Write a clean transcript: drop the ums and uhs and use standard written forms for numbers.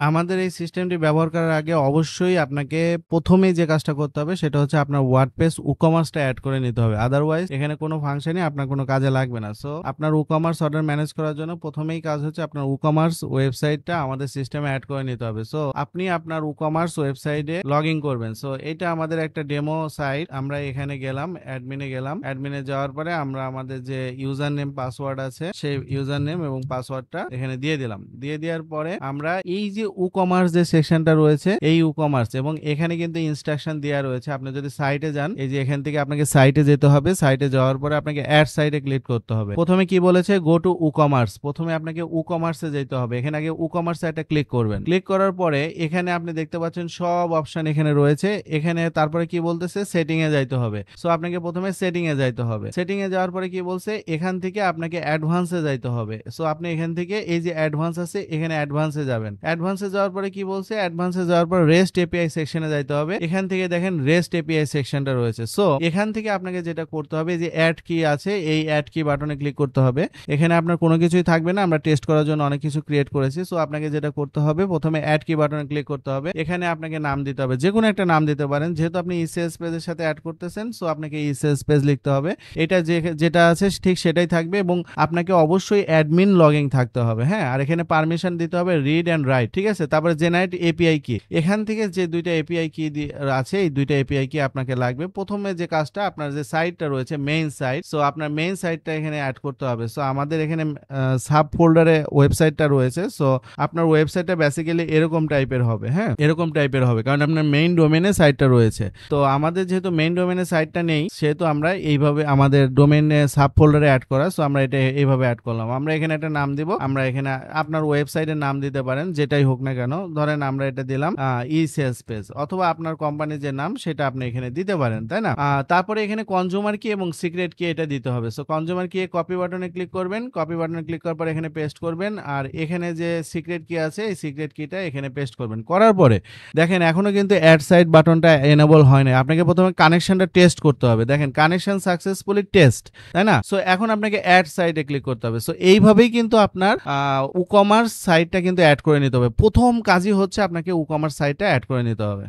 আমাদের এই সিস্টেমটি ব্যবহার করার আগে অবশ্যই আপনাকে ১ম এই যে কাজটা করতে হবে সেটা হচ্ছে আপনার WordPress WooCommerce টা এড করে নিতে হবে। আদারওয়াইজ এখানে কোনো ফাংশনই আপনার কোনো কাজে লাগবে না। সো আপনার WooCommerce অর্ডার ম্যানেজ করার জন্য ১ম এই কাজ হচ্ছে আপনার WooCommerce ওয়েবসাইটটা আমাদের সিস্টেমে এড করে নিতে হবে। সো আপনি আপনার WooCommerce ওয়েবসাইটে লগইন করবেন। সো এটা আমাদের একটা ডেমো সাইট। আমরা এখানে গেলাম, অ্যাডমিনে গেলাম। অ্যাডমিনে যাওয়ার পরে আমরা আমাদের যে ইউজার নেম পাসওয়ার্ড আছে সেই ইউজার নেম এবং পাসওয়ার্ডটা এখানে দিয়ে দিলাম। দিয়ে দেওয়ার পরে আমরা এই যে WooCommerce যে সেকশনটা রয়েছে এই WooCommerce এবং এখানে কিন্তু ইনস্ট্রাকশন দেওয়া রয়েছে। আপনি যদি সাইটে যান, এই যে এখান থেকে আপনাকে সাইটে যেতে হবে। সাইটে যাওয়ার পরে আপনাকে অ্যাড সাইটে ক্লিক করতে হবে। প্রথমে কি বলেছে, গো টু WooCommerce। প্রথমে আপনাকে WooCommerce এ যেতে হবে। এখানে আগে WooCommerce এ একটা ক্লিক করবেন। ক্লিক করার পরে এখানে আপনি দেখতে পাচ্ছেন সব অপশন এখানে রয়েছে। এখানে তারপরে কি বলতেছে, সেটিং এ যাইতে হবে। সো আপনাকে প্রথমে সেটিং এ যাইতে হবে। সেটিং এ যাওয়ার পরে কি বলছে, এখান থেকে আপনাকে অ্যাডভান্স এ যাইতে হবে। সো আপনি এখান থেকে এই যে অ্যাডভান্স আছে এখানে অ্যাডভান্স এ যাবেন। অ্যাডভান্স এ যাওয়ার পরে কি বলছে, অ্যাডভান্স এ যাওয়ার পর রেস্ট এপিআই সেকশনে যাইতে হবে। এখান থেকে দেখেন রেস্ট এপিআই সেকশনটা রয়েছে। সো এখান থেকে আপনাকে যেটা করতে হবে, যে অ্যাড কি আছে এই অ্যাড কি বাটনে ক্লিক করতে হবে। এখানে আপনার কোনো কিছুই থাকবে না, আমরা টেস্ট করার জন্য অনেক কিছু ক্রিয়েট করেছি। সো আপনাকে যেটা করতে হবে, প্রথমে অ্যাড কি বাটনে ক্লিক করতে হবে। এখানে আপনাকে নাম দিতে হবে, যে কোনো একটা নাম দিতে পারেন। যেহেতু আপনি ইসেলস পেজের সাথে অ্যাড করতেছেন, সো আপনাকে ইসেলস পেজ লিখতে হবে। এটা যেটা আছে ঠিক সেটাই থাকবে এবং আপনাকে অবশ্যই অ্যাডমিন লগইন থাকতে হবে। হ্যাঁ, আর এখানে পারমিশন দিতে হবে রিড এন্ড রাইট, ঠিক আছে। তারপরে জেনারেট এপিআই কি, এখান থেকে যে দুইটা এপিআই কি আছে এই দুইটা এপিআই কি আপনাকে লাগবে। প্রথমে যে কাজটা, আপনার যে সাইটটা রয়েছে মেইন সাইট, সো আপনার মেইন সাইটটা এখানে অ্যাড করতে হবে। সো আমাদের এখানে সাব ফোল্ডারে ওয়েবসাইটটা রয়েছে। সো আপনার ওয়েবসাইটটা বেসিক্যালি এরকম টাইপের হবে। হ্যাঁ, এরকম টাইপের হবে, কারণ আপনার মেইন ডোমেনে সাইটটা রয়েছে। তো আমাদের যেহেতু মেইন ডোমেনে সাইটটা নেই, সেহেতু আমরা এইভাবে আমাদের ডোমেনে সাব ফোল্ডারে অ্যাড করা। সো আমরা এটা এইভাবে অ্যাড করলাম। আমরা এখানে একটা নাম দিব। আমরা এখানে আপনার ওয়েবসাইটের নাম দিতে পারেন, যেটাই হোক না কেন। ধরেন আমরা এটা দিলাম ই সেলস পেজ, অথবা আপনার কোম্পানির যে নাম সেটা আপনি এখানে দিতে পারেন, তাই না। তারপরে এখানে কনজিউমার কি এবং সিক্রেট কি এটা দিতে হবে। সো কনজিউমার কি কপি বাটনে ক্লিক করবেন। কপি বাটনে ক্লিক করার পর এখানে পেস্ট করবেন, আর এখানে যে সিক্রেট কি আছে এই সিক্রেট কিটা এখানে পেস্ট করবেন। করার পরে দেখেন এখনো কিন্তু অ্যাড সাইট বাটনটা এনেবল হয় না। আপনাকে প্রথমে কানেকশনটা টেস্ট করতে হবে। দেখেন কানেকশন সাকসেসফুলি টেস্ট, তাই না। সো এখন আপনাকে অ্যাড সাইটে ক্লিক করতে হবে। সো এইভাবেই কিন্তু আপনার WooCommerce সাইটটা কিন্তু অ্যাড করে নিতে হবে। প্রথম কাজই হচ্ছে আপনাকে WooCommerce সাইটটা অ্যাড করে নিতে হবে।